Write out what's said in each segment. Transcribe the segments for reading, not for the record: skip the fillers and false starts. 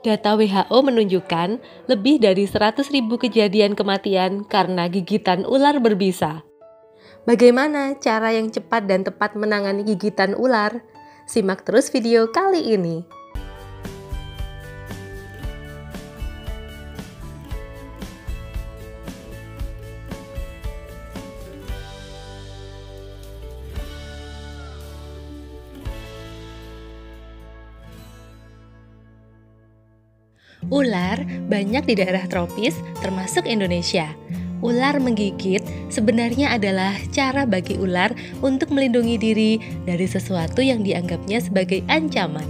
Data WHO menunjukkan lebih dari 100.000 kejadian kematian karena gigitan ular berbisa. Bagaimana cara yang cepat dan tepat menangani gigitan ular? Simak terus video kali ini. Ular banyak di daerah tropis, termasuk Indonesia. Ular menggigit sebenarnya adalah cara bagi ular untuk melindungi diri dari sesuatu yang dianggapnya sebagai ancaman.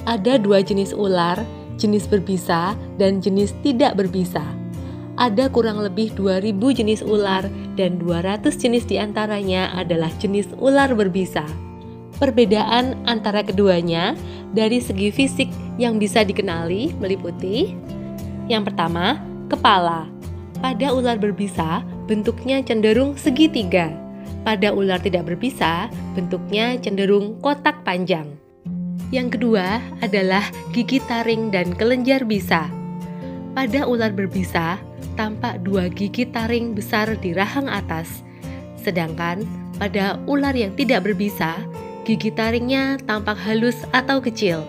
Ada dua jenis ular, jenis berbisa dan jenis tidak berbisa. Ada kurang lebih 2.000 jenis ular dan 200 jenis diantaranya adalah jenis ular berbisa. Perbedaan antara keduanya dari segi fisik yang bisa dikenali meliputi: yang pertama, kepala. Pada ular berbisa, bentuknya cenderung segitiga. Pada ular tidak berbisa, bentuknya cenderung kotak panjang. Yang kedua adalah gigi taring dan kelenjar bisa. Pada ular berbisa, tampak dua gigi taring besar di rahang atas. Sedangkan pada ular yang tidak berbisa, gigi taringnya tampak halus atau kecil.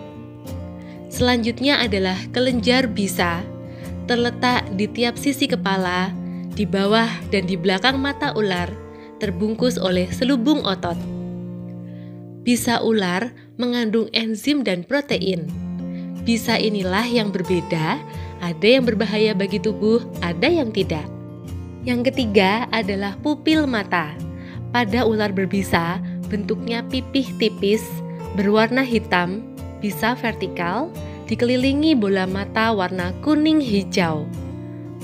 Selanjutnya adalah kelenjar bisa, terletak di tiap sisi kepala, di bawah dan di belakang mata ular, terbungkus oleh selubung otot. Bisa ular mengandung enzim dan protein. Bisa inilah yang berbeda, ada yang berbahaya bagi tubuh, ada yang tidak. Yang ketiga adalah pupil mata. Pada ular berbisa, bentuknya pipih tipis, berwarna hitam, bisa vertikal, dikelilingi bola mata warna kuning hijau.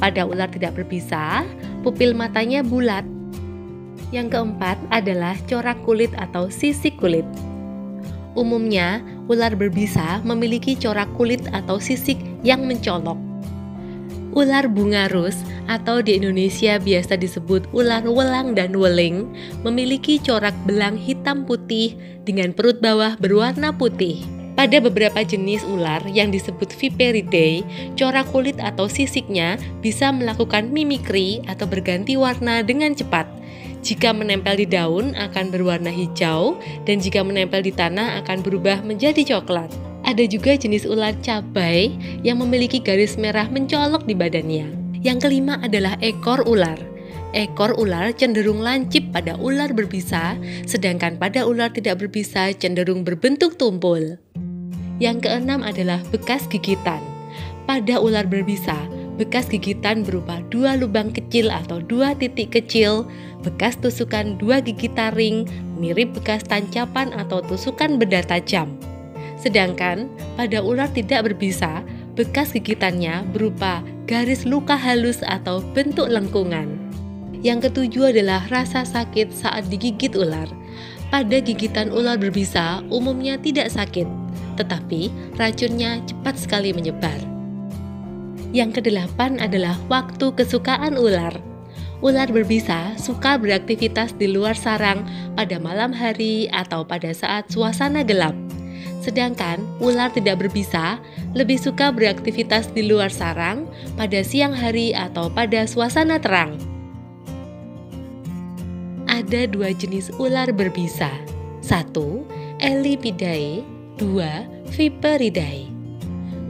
Pada ular tidak berbisa, pupil matanya bulat. Yang keempat adalah corak kulit atau sisik kulit. Umumnya, ular berbisa memiliki corak kulit atau sisik yang mencolok. Ular bungarus atau di Indonesia biasa disebut ular welang dan weling memiliki corak belang hitam putih dengan perut bawah berwarna putih. Pada beberapa jenis ular yang disebut Viperidae, corak kulit atau sisiknya bisa melakukan mimikri atau berganti warna dengan cepat. Jika menempel di daun akan berwarna hijau dan jika menempel di tanah akan berubah menjadi coklat. Ada juga jenis ular cabai yang memiliki garis merah mencolok di badannya. Yang kelima adalah ekor ular. Ekor ular cenderung lancip pada ular berbisa, sedangkan pada ular tidak berbisa cenderung berbentuk tumpul. Yang keenam adalah bekas gigitan. Pada ular berbisa, bekas gigitan berupa dua lubang kecil atau dua titik kecil, bekas tusukan dua gigi taring, mirip bekas tancapan atau tusukan benda tajam. Sedangkan pada ular tidak berbisa, bekas gigitannya berupa garis luka halus atau bentuk lengkungan. Yang ketujuh adalah rasa sakit saat digigit ular. Pada gigitan ular berbisa umumnya tidak sakit, tetapi racunnya cepat sekali menyebar. Yang kedelapan adalah waktu kesukaan ular. Ular berbisa suka beraktivitas di luar sarang pada malam hari atau pada saat suasana gelap. Sedangkan ular tidak berbisa lebih suka beraktivitas di luar sarang pada siang hari atau pada suasana terang. Ada dua jenis ular berbisa. 1. Elephidae, 2. Viperidae.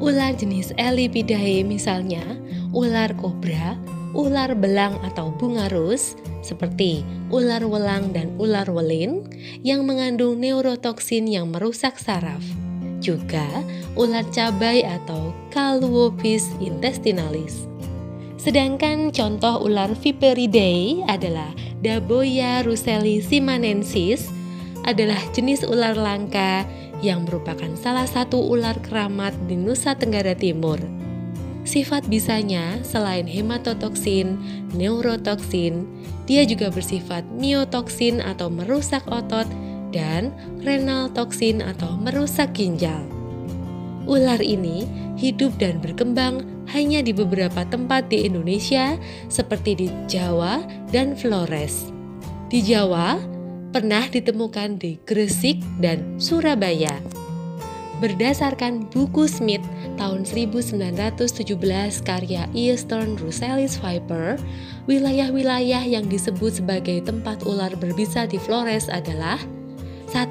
Ular jenis Elephidae misalnya ular kobra, ular belang atau bungarus, seperti ular welang dan ular welin yang mengandung neurotoksin yang merusak saraf. Juga ular cabai atau Caluopis intestinalis. Sedangkan contoh ular Viperidae adalah Daboia russelli simanensis, adalah jenis ular langka yang merupakan salah satu ular keramat di Nusa Tenggara Timur. Sifat bisanya selain hematotoksin, neurotoksin, dia juga bersifat miotoksin atau merusak otot dan renal toksin atau merusak ginjal. Ular ini hidup dan berkembang hanya di beberapa tempat di Indonesia seperti di Jawa dan Flores. Di Jawa, pernah ditemukan di Gresik dan Surabaya. Berdasarkan buku Smith tahun 1917 karya Eastern Ruselis Viper, wilayah-wilayah yang disebut sebagai tempat ular berbisa di Flores adalah 1.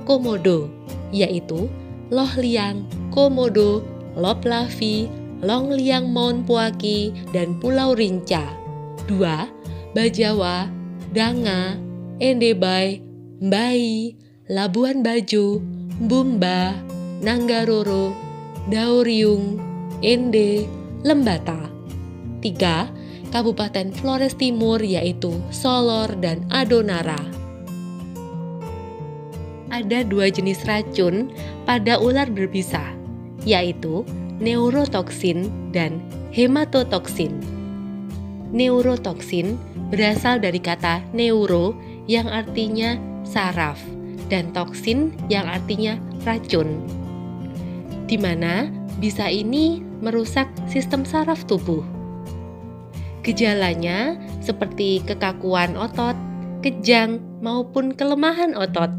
Komodo, yaitu Loh Liang, Komodo, Lop Lavi, Long Liang Mount Puaki, dan Pulau Rinca. 2. Bajawa, Danga, Endebai, Mbai, Labuan Bajo, Bumba, Nanggaroro, Dauriung, Ende, Lembata. 3. Kabupaten Flores Timur yaitu Solor dan Adonara. Ada 2 jenis racun pada ular berbisa, yaitu neurotoksin dan hematotoksin. Neurotoksin berasal dari kata neuro yang artinya saraf dan toksin yang artinya racun, di mana bisa ini merusak sistem saraf tubuh. Gejalanya seperti kekakuan otot, kejang, maupun kelemahan otot.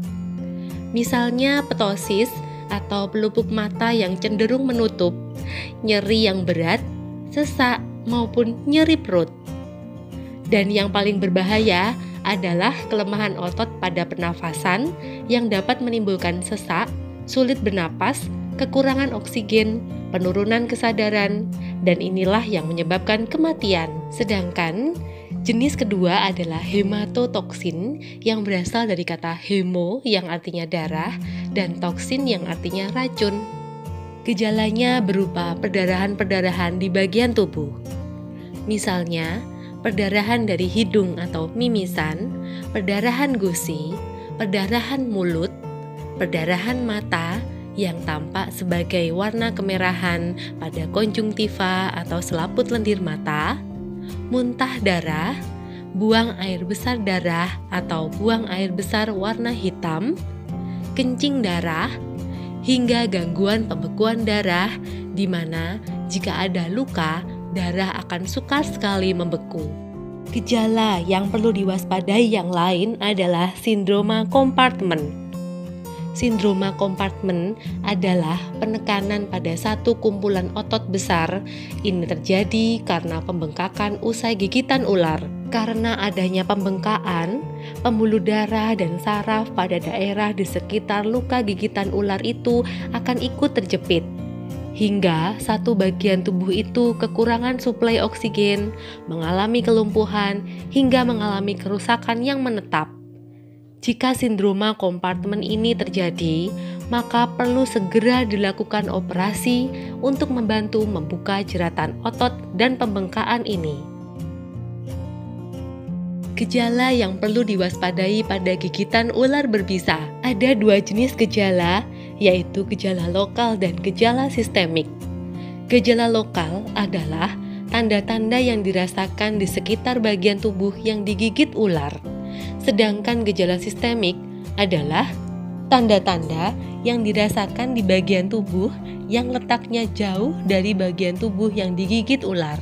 Misalnya ptosis atau pelupuk mata yang cenderung menutup, nyeri yang berat, sesak, maupun nyeri perut. Dan yang paling berbahaya adalah kelemahan otot pada pernafasan yang dapat menimbulkan sesak, sulit bernapas, kekurangan oksigen, penurunan kesadaran, dan inilah yang menyebabkan kematian. Sedangkan jenis kedua adalah hematotoksin yang berasal dari kata hemo yang artinya darah dan toksin yang artinya racun. Gejalanya berupa perdarahan-perdarahan di bagian tubuh. Misalnya, perdarahan dari hidung atau mimisan, perdarahan gusi, perdarahan mulut, perdarahan mata yang tampak sebagai warna kemerahan pada konjungtiva atau selaput lendir mata, muntah darah, buang air besar darah atau buang air besar warna hitam, kencing darah, hingga gangguan pembekuan darah di mana jika ada luka, darah akan sukar sekali membeku. Gejala yang perlu diwaspadai yang lain adalah sindroma kompartemen. Sindroma kompartemen adalah penekanan pada satu kumpulan otot besar. Ini terjadi karena pembengkakan usai gigitan ular. Karena adanya pembengkakan, pembuluh darah dan saraf pada daerah di sekitar luka gigitan ular itu akan ikut terjepit. Hingga satu bagian tubuh itu kekurangan suplai oksigen, mengalami kelumpuhan, hingga mengalami kerusakan yang menetap. Jika sindroma kompartemen ini terjadi, maka perlu segera dilakukan operasi untuk membantu membuka jeratan otot dan pembengkakan ini. Gejala yang perlu diwaspadai pada gigitan ular berbisa. Ada 2 jenis gejala, yaitu gejala lokal dan gejala sistemik. Gejala lokal adalah tanda-tanda yang dirasakan di sekitar bagian tubuh yang digigit ular. Sedangkan gejala sistemik adalah tanda-tanda yang dirasakan di bagian tubuh yang letaknya jauh dari bagian tubuh yang digigit ular.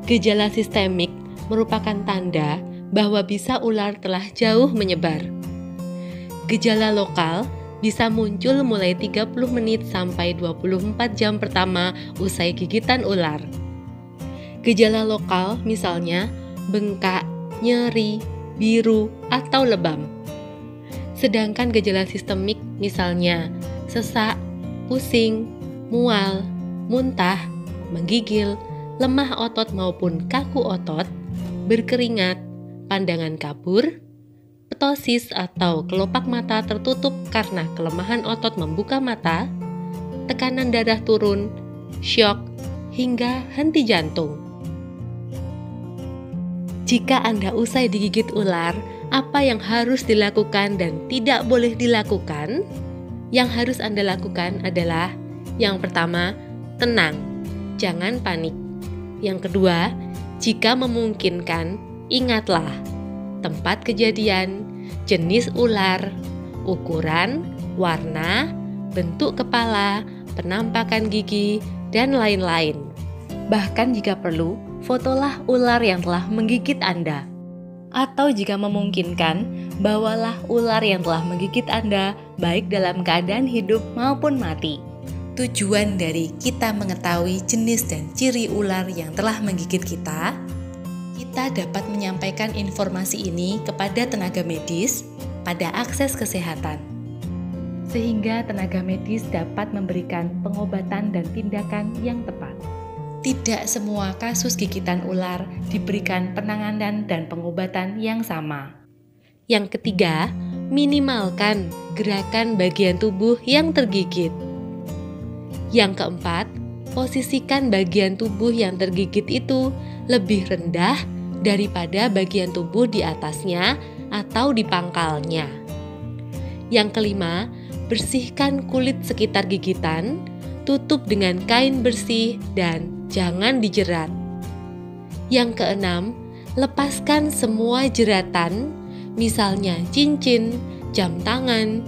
Gejala sistemik merupakan tanda bahwa bisa ular telah jauh menyebar. Gejala lokal bisa muncul mulai 30 menit sampai 24 jam pertama usai gigitan ular. Gejala lokal misalnya bengkak, nyeri, biru, atau lebam. Sedangkan gejala sistemik misalnya sesak, pusing, mual, muntah, menggigil, lemah otot maupun kaku otot, berkeringat, pandangan kabur, ptosis atau kelopak mata tertutup karena kelemahan otot membuka mata, tekanan darah turun, syok, hingga henti jantung. Jika Anda usai digigit ular, apa yang harus dilakukan dan tidak boleh dilakukan? Yang harus Anda lakukan adalah yang pertama, tenang, jangan panik. Yang kedua, jika memungkinkan, ingatlah tempat kejadian, jenis ular, ukuran, warna, bentuk kepala, penampakan gigi, dan lain-lain. Bahkan jika perlu, fotolah ular yang telah menggigit Anda. Atau jika memungkinkan, bawalah ular yang telah menggigit Anda baik dalam keadaan hidup maupun mati. Tujuan dari kita mengetahui jenis dan ciri ular yang telah menggigit kita dapat menyampaikan informasi ini kepada tenaga medis pada akses kesehatan, sehingga tenaga medis dapat memberikan pengobatan dan tindakan yang tepat. Tidak semua kasus gigitan ular diberikan penanganan dan pengobatan yang sama. Yang ketiga, minimalkan gerakan bagian tubuh yang tergigit. Yang keempat, posisikan bagian tubuh yang tergigit itu lebih rendah daripada bagian tubuh di atasnya atau di pangkalnya. Yang kelima, bersihkan kulit sekitar gigitan, tutup dengan kain bersih dan jangan dijerat. Yang keenam, lepaskan semua jeratan, misalnya cincin, jam tangan,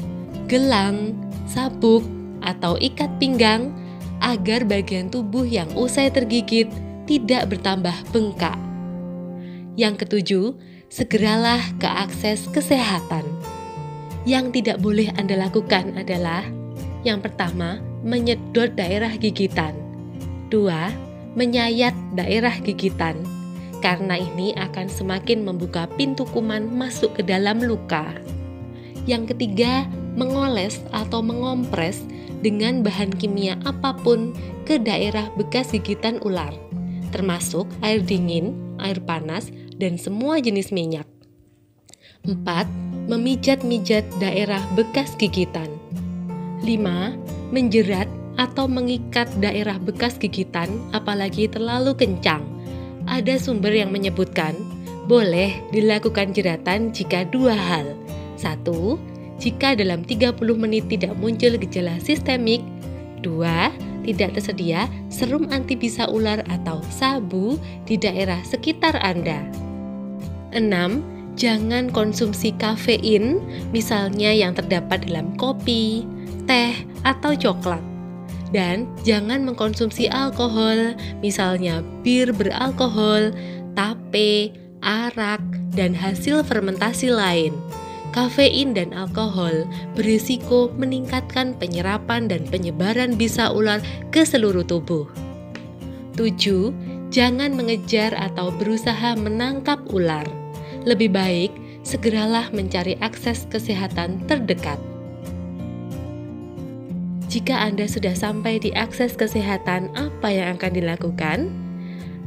gelang, sabuk, atau ikat pinggang, agar bagian tubuh yang usai tergigit tidak bertambah bengkak. Yang ketujuh, segeralah ke akses kesehatan. Yang tidak boleh Anda lakukan adalah: yang pertama, menyedot daerah gigitan. 2, menyayat daerah gigitan, karena ini akan semakin membuka pintu kuman masuk ke dalam luka. Yang ketiga, mengoles atau mengompres dengan bahan kimia apapun ke daerah bekas gigitan ular, termasuk air dingin, air panas, dan semua jenis minyak. 4. Memijat-mijat daerah bekas gigitan. 5. Menjerat atau mengikat daerah bekas gigitan, apalagi terlalu kencang. Ada sumber yang menyebutkan boleh dilakukan jeratan jika 2 hal. 1. Jika dalam 30 menit tidak muncul gejala sistemik. 2. Tidak tersedia serum anti bisa ular atau sabu di daerah sekitar Anda. 6. Jangan konsumsi kafein, misalnya yang terdapat dalam kopi, teh, atau coklat. Dan jangan mengkonsumsi alkohol, misalnya bir beralkohol, tape, arak, dan hasil fermentasi lain. Kafein dan alkohol berisiko meningkatkan penyerapan dan penyebaran bisa ular ke seluruh tubuh. 7. Jangan mengejar atau berusaha menangkap ular. Lebih baik segeralah mencari akses kesehatan terdekat. Jika Anda sudah sampai di akses kesehatan, apa yang akan dilakukan?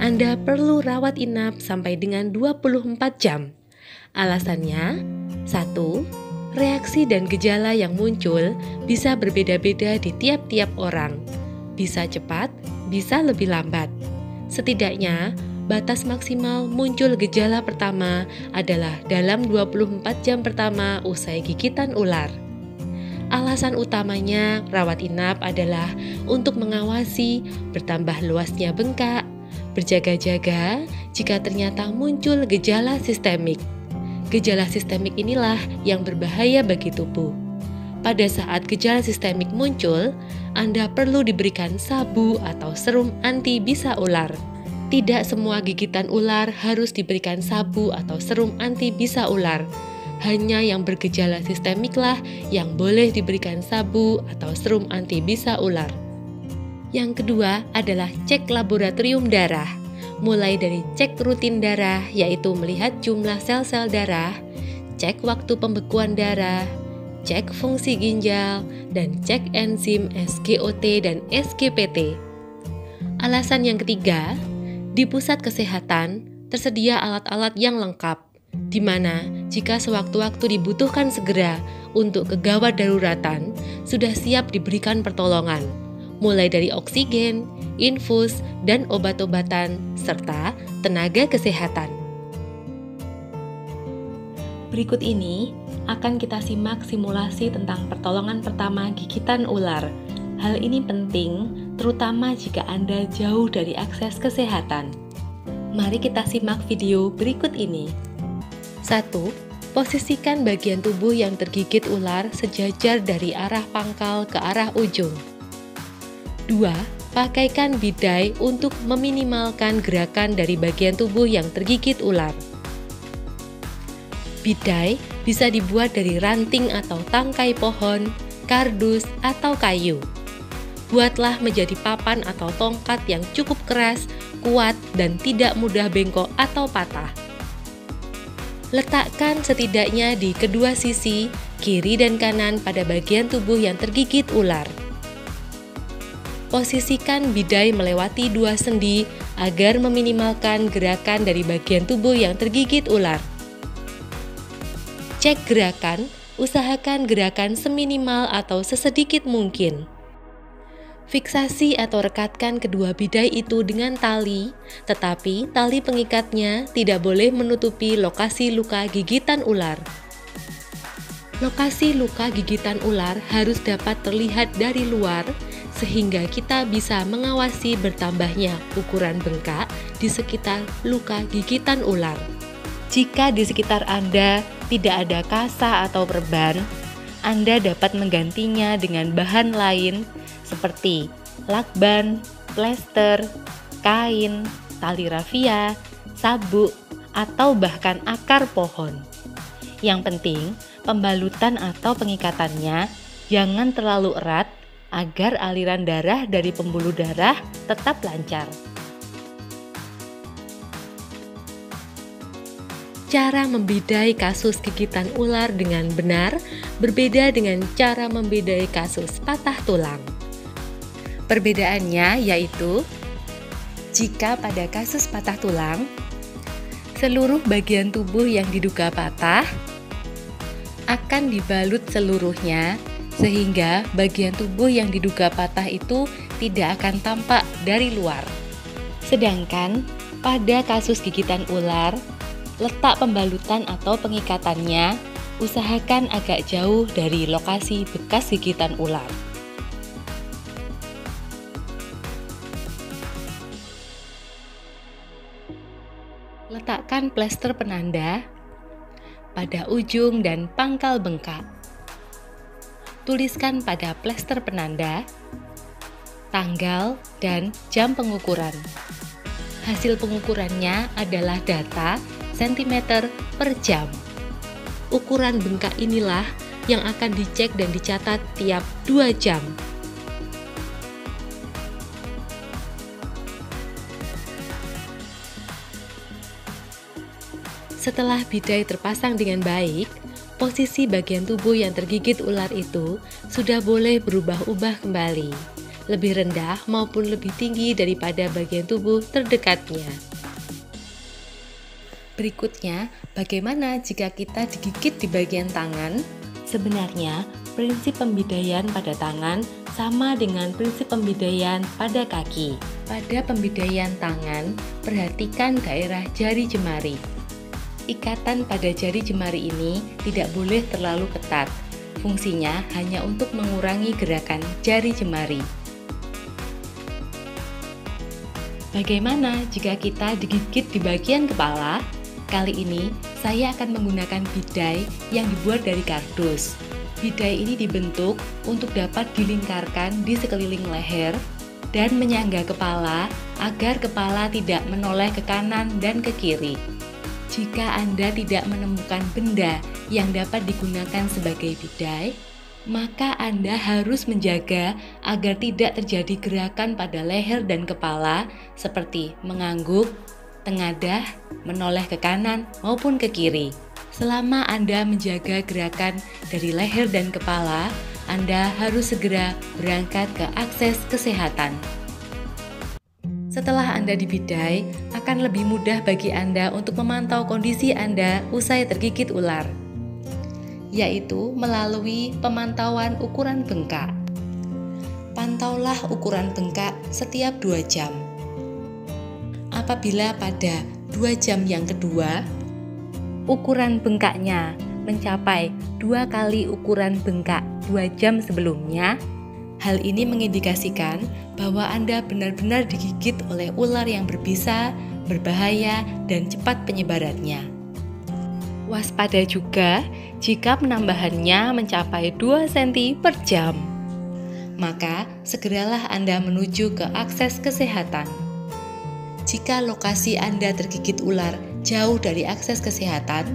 Anda perlu rawat inap sampai dengan 24 jam. Alasannya, 1. Reaksi dan gejala yang muncul bisa berbeda-beda di tiap-tiap orang. Bisa cepat, bisa lebih lambat. Setidaknya, batas maksimal muncul gejala pertama adalah dalam 24 jam pertama usai gigitan ular. Alasan utamanya rawat inap adalah untuk mengawasi bertambah luasnya bengkak, berjaga-jaga jika ternyata muncul gejala sistemik. Gejala sistemik inilah yang berbahaya bagi tubuh. Pada saat gejala sistemik muncul, Anda perlu diberikan sabu atau serum anti bisa ular. Tidak semua gigitan ular harus diberikan sabu atau serum anti bisa ular. Hanya yang bergejala sistemiklah yang boleh diberikan sabu atau serum anti bisa ular. Yang kedua adalah cek laboratorium darah. Mulai dari cek rutin darah, yaitu melihat jumlah sel-sel darah, cek waktu pembekuan darah, cek fungsi ginjal, dan cek enzim SGOT dan SGPT. Alasan yang ketiga, di pusat kesehatan tersedia alat-alat yang lengkap, di mana jika sewaktu-waktu dibutuhkan segera untuk kegawat daruratan, sudah siap diberikan pertolongan, mulai dari oksigen, infus, dan obat-obatan, serta tenaga kesehatan. Berikut ini akan kita simak simulasi tentang pertolongan pertama gigitan ular. Hal ini penting, terutama jika Anda jauh dari akses kesehatan. Mari kita simak video berikut ini. 1. Posisikan bagian tubuh yang tergigit ular sejajar dari arah pangkal ke arah ujung. 2. Pakaikan bidai untuk meminimalkan gerakan dari bagian tubuh yang tergigit ular. Bidai Bisa dibuat dari ranting atau tangkai pohon, kardus, atau kayu. Buatlah menjadi papan atau tongkat yang cukup keras, kuat, dan tidak mudah bengkok atau patah. Letakkan setidaknya di kedua sisi, kiri dan kanan pada bagian tubuh yang tergigit ular. Posisikan bidai melewati dua sendi agar meminimalkan gerakan dari bagian tubuh yang tergigit ular. Cek gerakan, usahakan gerakan seminimal atau sesedikit mungkin. Fiksasi atau rekatkan kedua bidai itu dengan tali, tetapi tali pengikatnya tidak boleh menutupi lokasi luka gigitan ular. Lokasi luka gigitan ular harus dapat terlihat dari luar, sehingga kita bisa mengawasi bertambahnya ukuran bengkak di sekitar luka gigitan ular. Jika di sekitar Anda tidak ada kasa atau perban, Anda dapat menggantinya dengan bahan lain seperti lakban, plester, kain, tali rafia, sabuk, atau bahkan akar pohon. Yang penting, pembalutan atau pengikatannya jangan terlalu erat agar aliran darah dari pembuluh darah tetap lancar. Cara membidai kasus gigitan ular dengan benar berbeda dengan cara membidai kasus patah tulang. Perbedaannya yaitu, jika pada kasus patah tulang, seluruh bagian tubuh yang diduga patah akan dibalut seluruhnya, sehingga bagian tubuh yang diduga patah itu tidak akan tampak dari luar. Sedangkan pada kasus gigitan ular, letak pembalutan atau pengikatannya usahakan agak jauh dari lokasi bekas gigitan ular. Letakkan plester penanda pada ujung dan pangkal bengkak. Tuliskan pada plester penanda tanggal dan jam pengukuran. Hasil pengukurannya adalah data cm per jam. Ukuran bengkak inilah yang akan dicek dan dicatat tiap 2 jam. Setelah bidai terpasang dengan baik, posisi bagian tubuh yang tergigit ular itu sudah boleh berubah-ubah kembali, lebih rendah maupun lebih tinggi daripada bagian tubuh terdekatnya. Berikutnya, bagaimana jika kita digigit di bagian tangan? Sebenarnya, prinsip pembidaian pada tangan sama dengan prinsip pembidaian pada kaki. Pada pembidaian tangan, perhatikan daerah jari jemari. Ikatan pada jari jemari ini tidak boleh terlalu ketat. Fungsinya hanya untuk mengurangi gerakan jari jemari. Bagaimana jika kita digigit di bagian kepala? Kali ini saya akan menggunakan bidai yang dibuat dari kardus. Bidai ini dibentuk untuk dapat dilingkarkan di sekeliling leher dan menyangga kepala agar kepala tidak menoleh ke kanan dan ke kiri. Jika Anda tidak menemukan benda yang dapat digunakan sebagai bidai, maka Anda harus menjaga agar tidak terjadi gerakan pada leher dan kepala seperti mengangguk, tengadah, menoleh ke kanan maupun ke kiri. Selama Anda menjaga gerakan dari leher dan kepala, Anda harus segera berangkat ke akses kesehatan. Setelah Anda dibidai, akan lebih mudah bagi Anda untuk memantau kondisi Anda usai tergigit ular, yaitu melalui pemantauan ukuran bengkak. Pantaulah ukuran bengkak setiap 2 jam. Apabila pada 2 jam yang kedua, ukuran bengkaknya mencapai 2 kali ukuran bengkak 2 jam sebelumnya, hal ini mengindikasikan bahwa Anda benar-benar digigit oleh ular yang berbisa, berbahaya, dan cepat penyebarannya. Waspada juga jika penambahannya mencapai 2 cm per jam. Maka segeralah Anda menuju ke akses kesehatan. Jika lokasi Anda tergigit ular jauh dari akses kesehatan,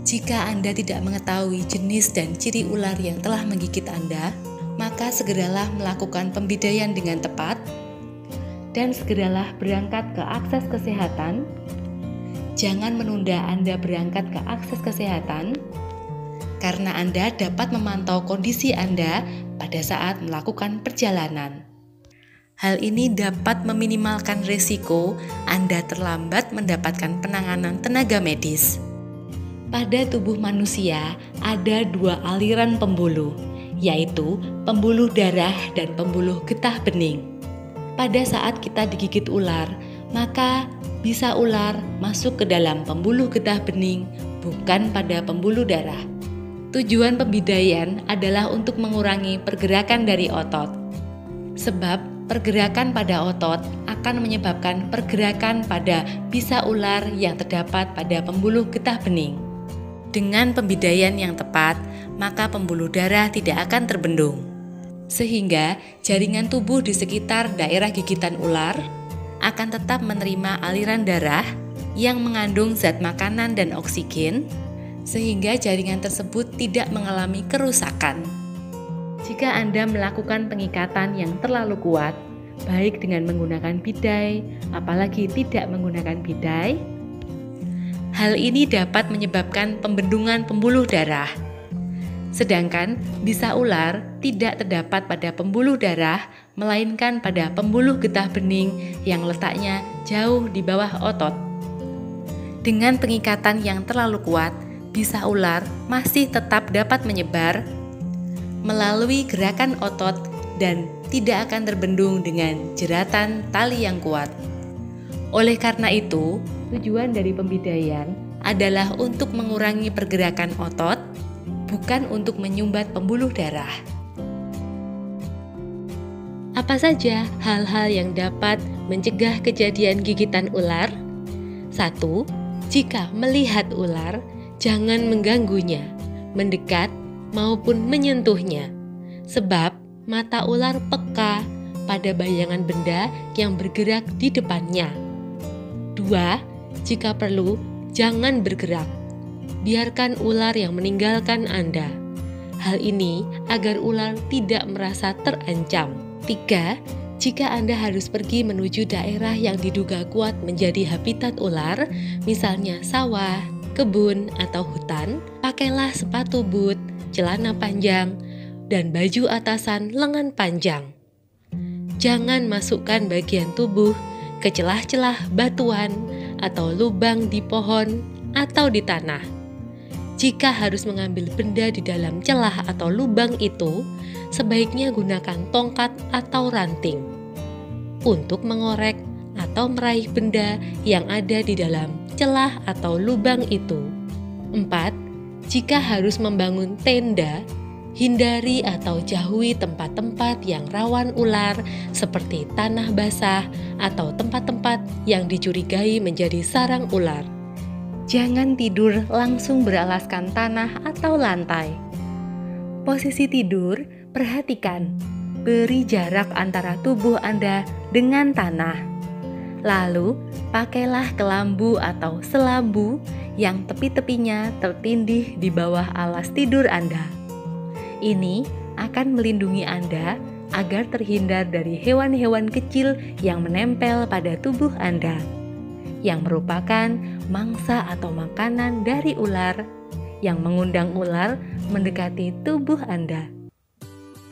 Jika Anda tidak mengetahui jenis dan ciri ular yang telah menggigit Anda, maka segeralah melakukan pembidaian dengan tepat dan segeralah berangkat ke akses kesehatan. Jangan menunda Anda berangkat ke akses kesehatan, karena Anda dapat memantau kondisi Anda pada saat melakukan perjalanan. Hal ini dapat meminimalkan risiko Anda terlambat mendapatkan penanganan tenaga medis. Pada tubuh manusia ada 2 aliran pembuluh, yaitu pembuluh darah dan pembuluh getah bening. Pada saat kita digigit ular, maka bisa ular masuk ke dalam pembuluh getah bening, bukan pada pembuluh darah. Tujuan pembidaian adalah untuk mengurangi pergerakan dari otot. Sebab pergerakan pada otot akan menyebabkan pergerakan pada bisa ular yang terdapat pada pembuluh getah bening. Dengan pembidaian yang tepat, maka pembuluh darah tidak akan terbendung. Sehingga jaringan tubuh di sekitar daerah gigitan ular akan tetap menerima aliran darah yang mengandung zat makanan dan oksigen, sehingga jaringan tersebut tidak mengalami kerusakan. Jika Anda melakukan pengikatan yang terlalu kuat, baik dengan menggunakan bidai, apalagi tidak menggunakan bidai, hal ini dapat menyebabkan pembendungan pembuluh darah. Sedangkan bisa ular tidak terdapat pada pembuluh darah, melainkan pada pembuluh getah bening yang letaknya jauh di bawah otot. Dengan pengikatan yang terlalu kuat, bisa ular masih tetap dapat menyebar melalui gerakan otot dan tidak akan terbendung dengan jeratan tali yang kuat. Oleh karena itu, tujuan dari pembidaian adalah untuk mengurangi pergerakan otot, bukan untuk menyumbat pembuluh darah. Apa saja hal-hal yang dapat mencegah kejadian gigitan ular? 1. Jika melihat ular, jangan mengganggunya, mendekat, maupun menyentuhnya. Sebab mata ular peka pada bayangan benda yang bergerak di depannya. 2. Jika perlu, jangan bergerak. Biarkan ular yang meninggalkan Anda. Hal ini agar ular tidak merasa terancam. 3. Jika Anda harus pergi menuju daerah yang diduga kuat menjadi habitat ular, misalnya sawah, kebun, atau hutan, pakailah sepatu boot, celana panjang, dan baju atasan lengan panjang. Jangan masukkan bagian tubuh ke celah-celah batuan atau lubang di pohon atau di tanah. Jika harus mengambil benda di dalam celah atau lubang itu, sebaiknya gunakan tongkat atau ranting untuk mengorek atau meraih benda yang ada di dalam celah atau lubang itu. 4. Jika harus membangun tenda, hindari atau jauhi tempat-tempat yang rawan ular seperti tanah basah atau tempat-tempat yang dicurigai menjadi sarang ular. Jangan tidur langsung beralaskan tanah atau lantai. Posisi tidur, perhatikan, beri jarak antara tubuh Anda dengan tanah. Lalu, pakailah kelambu atau selambu yang tepi-tepinya tertindih di bawah alas tidur Anda. Ini akan melindungi Anda agar terhindar dari hewan-hewan kecil yang menempel pada tubuh Anda, yang merupakan mangsa atau makanan dari ular yang mengundang ular mendekati tubuh Anda.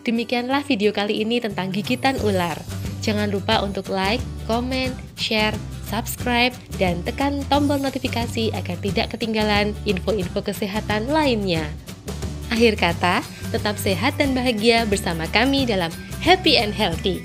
Demikianlah video kali ini tentang gigitan ular. Jangan lupa untuk like, komen, share, subscribe, dan tekan tombol notifikasi agar tidak ketinggalan info-info kesehatan lainnya. Akhir kata, tetap sehat dan bahagia bersama kami dalam Happy and Healthy.